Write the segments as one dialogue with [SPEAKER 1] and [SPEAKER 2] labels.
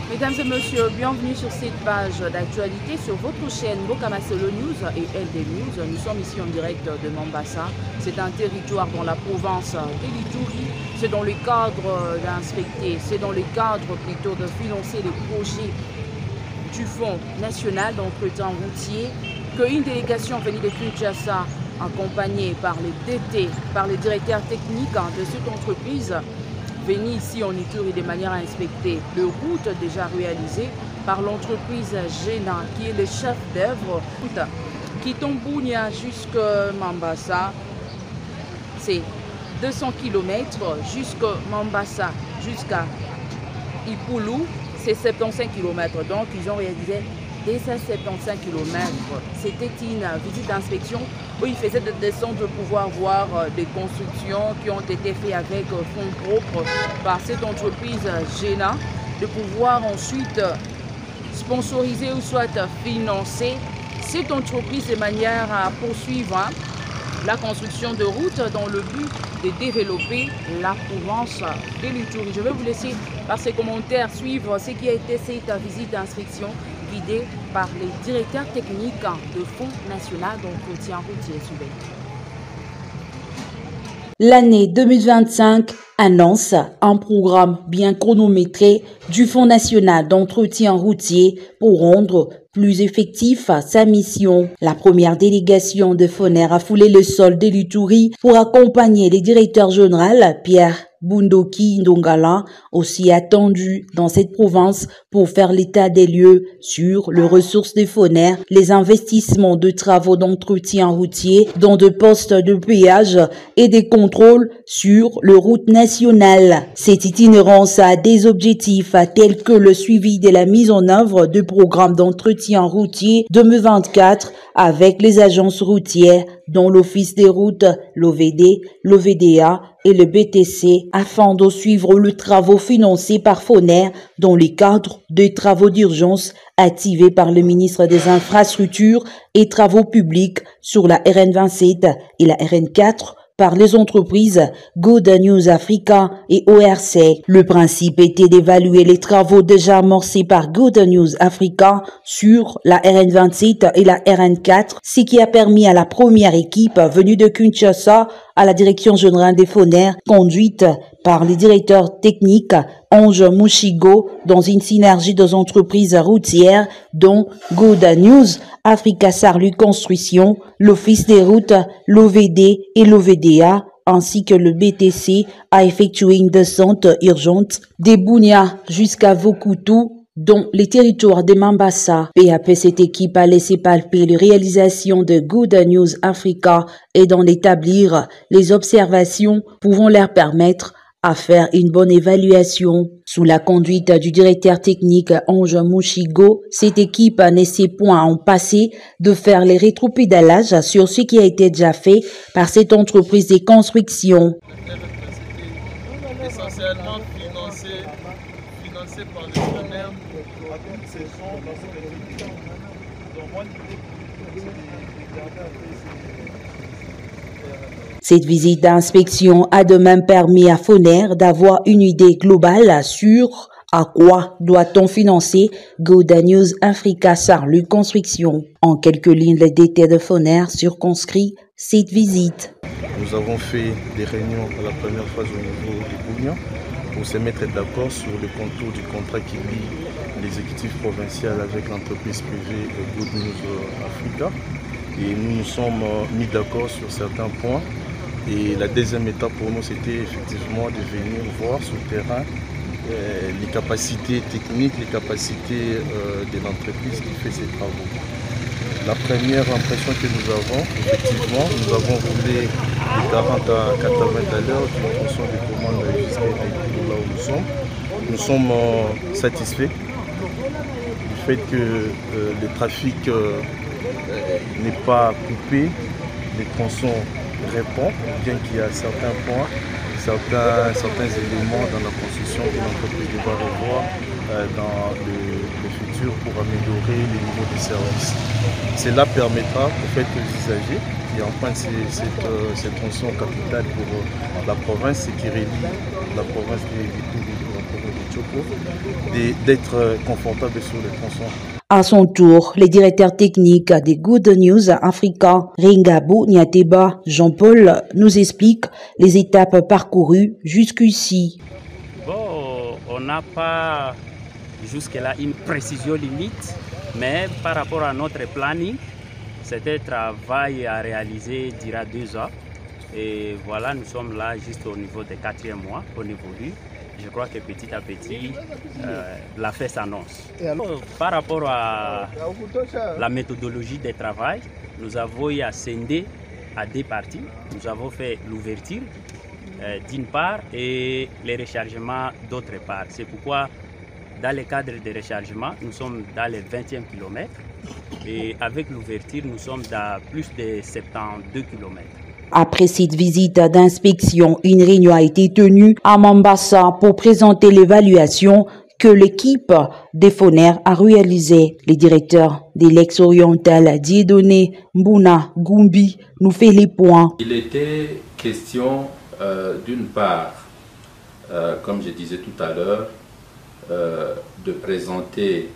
[SPEAKER 1] Mesdames et messieurs, bienvenue sur cette page d'actualité sur votre chaîne Bokamasolo News et LD News. Nous sommes ici en direct de Mombasa. C'est un territoire dans la province d'Elituri. C'est dans le cadre d'inspecter, c'est dans le cadre plutôt de financer les projets du Fonds national d'entretien routier qu'une délégation venue de Kinshasa, accompagnée par les DT, par les directeurs techniques de cette entreprise, venus ici en Ituri de manière à inspecter les routes déjà réalisées par l'entreprise Géna, qui est le chef d'œuvre, qui Tombounia jusqu'à Mombasa. C'est 200 km jusqu'à Mombasa, jusqu'à Ipulu, c'est 75 km. Donc ils ont réalisé 275 km. C'était une visite d'inspection où ils faisaient des descentes de pouvoir voir des constructions qui ont été faites avec fonds propres par cette entreprise Géna, de pouvoir ensuite sponsoriser ou soit financer cette entreprise de manière à poursuivre la construction de routes dans le but de développer la province de l'Ituri. Je vais vous laisser par ces commentaires suivre ce qui a été cette visite d'inspection guidée par les directeurs techniques de Fonds national d'entretien routier.
[SPEAKER 2] L'année 2025 annonce un programme bien chronométré du Fonds national d'entretien routier pour rendre plus effectif sa mission. La première délégation de FONER a foulé le sol de l'Ituri pour accompagner les directeurs généraux Pierre Bundoki Ndongala, aussi attendu dans cette province, pour faire l'état des lieux sur les ressources des FONER, les investissements de travaux d'entretien routier dans de postes de péage et des contrôles sur les routes nationales. Cette itinérance a des objectifs tels que le suivi de la mise en œuvre de programmes d'entretien routier 2024 avec les agences routières dont l'Office des routes, l'OVD, l'OVDA et le BTC afin de suivre les travaux financés par FONER dans le cadre des travaux d'urgence activés par le ministre des Infrastructures et Travaux publics sur la RN27 et la RN4 par les entreprises Good News Africa et ORC. Le principe était d'évaluer les travaux déjà amorcés par Good News Africa sur la RN27 et la RN4, ce qui a permis à la première équipe venue de Kinshasa à la direction générale des FONER, conduite par les directeurs techniques Ange Mouchigo, dans une synergie des entreprises routières dont Good News Africa Sarlu Construction, l'Office des routes, l'OVD et l'OVDA, ainsi que le BTC, a effectué une descente urgente des Bunia jusqu'à Vokutu, dont les territoires de Mombasa. PAP, cette équipe a laissé palper les réalisations de Good News Africa et d'en établir les observations pouvant leur permettre à faire une bonne évaluation. Sous la conduite du directeur technique Ange Mouchigo, cette équipe ne s'est point en passé de faire les rétropédalages sur ce qui a été déjà fait par cette entreprise de construction.
[SPEAKER 3] Essentiellement financé par les FONER.
[SPEAKER 2] Cette visite d'inspection a de même permis à FONER d'avoir une idée globale sur à quoi doit-on financer Good News Africa Sarlu Construction. En quelques lignes, le DT de FONER circonscrit cette visite.
[SPEAKER 3] Nous avons fait des réunions pour la première fois au niveau du Bougnan pour se mettre d'accord sur le contour du contrat qui lie l'exécutif provincial avec l'entreprise privée Good News Africa. Et nous nous sommes mis d'accord sur certains points. Et la deuxième étape pour nous, c'était effectivement de venir voir sur le terrain les capacités techniques, les capacités de l'entreprise qui fait ces travaux. La première impression que nous avons, effectivement, nous avons roulé de 40 à 80 à l'heure d'une fonction de commande jusqu'à là où nous sommes. Nous sommes satisfaits du fait que le trafic n'est pas coupé, les tronçons répondent, bien qu'il y a certains points, certains éléments dans la construction que l'entreprise devra revoir dans le futur pour améliorer les niveaux de service. Cela permettra au fait aux usagers qui empruntent cette tronçon capitale pour la province et qui relie la province de Tchoko d'être confortable sur les tronçons.
[SPEAKER 2] À son tour, les directeurs techniques des Good News Africa, Ringabo Niateba Jean-Paul, nous expliquent les étapes parcourues jusqu'ici.
[SPEAKER 4] Bon, on n'a pas jusque-là une précision limite, mais par rapport à notre planning, c'était un travail à réaliser durant 2 ans. Et voilà, nous sommes là juste au niveau des 4e mois, on évolue. Je crois que petit à petit, la fête s'annonce. Par rapport à la méthodologie de travail, nous avons ascendé à 2 parties. Nous avons fait l'ouverture d'une part et les rechargements d'autre part. C'est pourquoi dans le cadre des rechargements, nous sommes dans les 20e kilomètre et avec l'ouverture, nous sommes dans plus de 72 km.
[SPEAKER 2] Après cette visite d'inspection, une réunion a été tenue à Mombasa pour présenter l'évaluation que l'équipe des FONER a réalisée. Le directeur de l'ex-oriental Dieudonné Mbouna Goumbi nous fait les points.
[SPEAKER 5] Il était question d'une part, comme je disais tout à l'heure, de présenter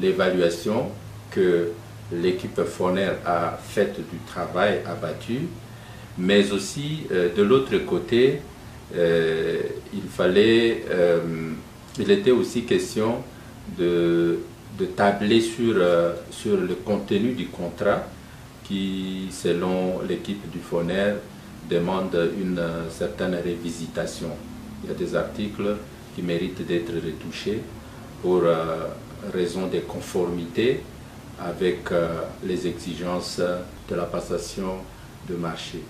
[SPEAKER 5] l'évaluation que l'équipe FONER a faite du travail abattu, mais aussi de l'autre côté, il était aussi question de tabler sur le contenu du contrat qui, selon l'équipe du FONER, demande une certaine révisitation. Il y a des articles qui méritent d'être retouchés pour raison de conformité avec les exigences de la passation de marché.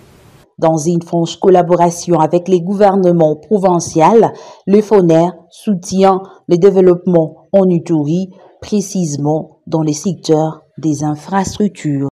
[SPEAKER 2] Dans une franche collaboration avec les gouvernements provinciaux, le FONER soutient le développement en Ituri, précisément dans le secteur des infrastructures.